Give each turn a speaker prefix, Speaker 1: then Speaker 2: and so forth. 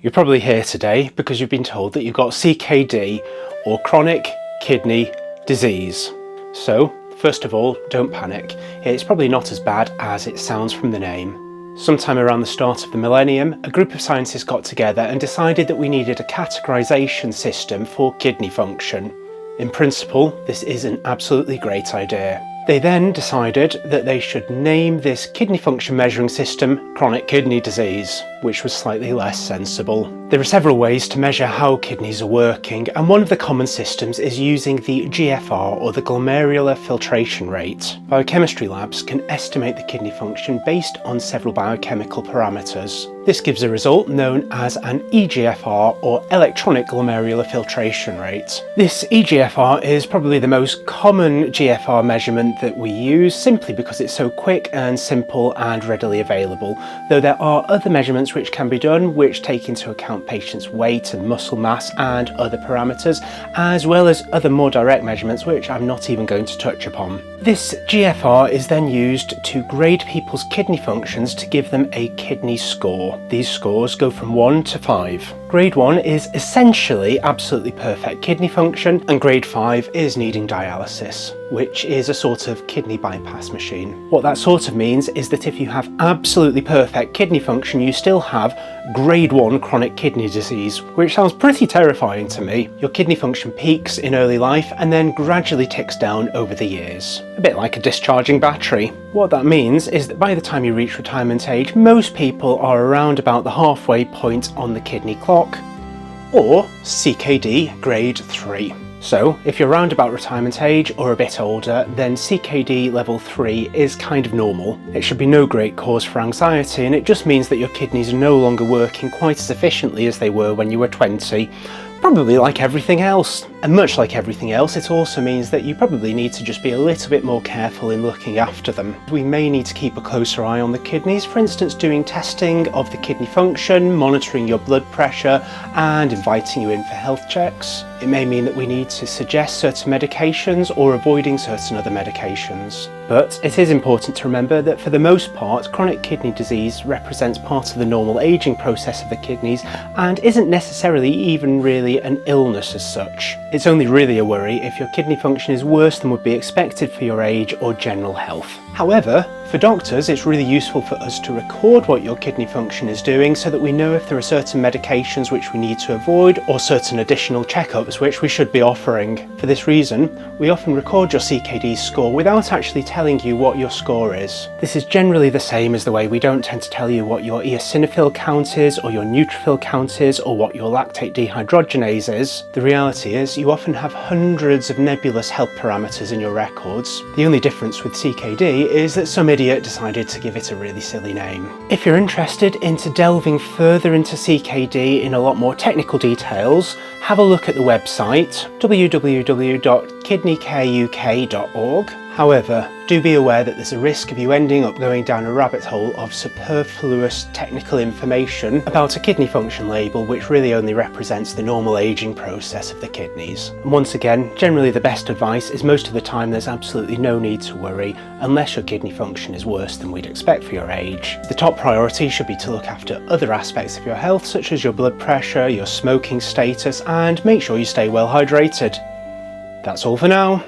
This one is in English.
Speaker 1: You're probably here today because you've been told that you've got CKD, or chronic kidney disease. So, first of all, don't panic. It's probably not as bad as it sounds from the name. Sometime around the start of the millennium, a group of scientists got together and decided that we needed a categorization system for kidney function. In principle, this is an absolutely great idea. They then decided that they should name this kidney function measuring system chronic kidney disease, which was slightly less sensible. There are several ways to measure how kidneys are working, and one of the common systems is using the GFR, or the glomerular filtration rate. Biochemistry labs can estimate the kidney function based on several biochemical parameters. This gives a result known as an eGFR, or electronic glomerular filtration rate. This eGFR is probably the most common GFR measurement that we use, simply because it's so quick and simple and readily available, though there are other measurements which can be done which take into account patients' weight and muscle mass and other parameters, as well as other more direct measurements which I'm not even going to touch upon. This GFR is then used to grade people's kidney functions to give them a kidney score. These scores go from 1 to 5. Grade 1 is essentially absolutely perfect kidney function, and grade 5 is needing dialysis, which is a sort of kidney bypass machine. What that sort of means is that if you have absolutely perfect kidney function, you still have grade 1 chronic kidney disease, which sounds pretty terrifying to me. Your kidney function peaks in early life and then gradually ticks down over the years, a bit like a discharging battery. What that means is that by the time you reach retirement age, most people are around about the halfway point on the kidney clock, or CKD grade 3. So, if you're around about retirement age or a bit older, then CKD level 3 is kind of normal. It should be no great cause for anxiety, and it just means that your kidneys are no longer working quite as efficiently as they were when you were 20. Probably like everything else. And much like everything else, it also means that you probably need to just be a little bit more careful in looking after them. We may need to keep a closer eye on the kidneys, for instance doing testing of the kidney function, monitoring your blood pressure, and inviting you in for health checks. It may mean that we need to suggest certain medications or avoiding certain other medications. But it is important to remember that for the most part, chronic kidney disease represents part of the normal aging process of the kidneys and isn't necessarily even really an illness as such. It's only really a worry if your kidney function is worse than would be expected for your age or general health. However, for doctors, it's really useful for us to record what your kidney function is doing so that we know if there are certain medications which we need to avoid or certain additional checkups which we should be offering. For this reason, we often record your CKD score without actually telling you what your score is. This is generally the same as the way we don't tend to tell you what your eosinophil count is or your neutrophil count is or what your lactate dehydrogenase is. The reality is you often have hundreds of nebulous health parameters in your records. The only difference with CKD is that some idiot decided to give it a really silly name. If you're interested into delving further into CKD in a lot more technical details, have a look at the website www.kidneycareuk.org. However, do be aware that there's a risk of you ending up going down a rabbit hole of superfluous technical information about a kidney function label which really only represents the normal aging process of the kidneys. And once again, generally the best advice is most of the time there's absolutely no need to worry unless your kidney function is worse than we'd expect for your age. The top priority should be to look after other aspects of your health, such as your blood pressure, your smoking status, and make sure you stay well hydrated. That's all for now.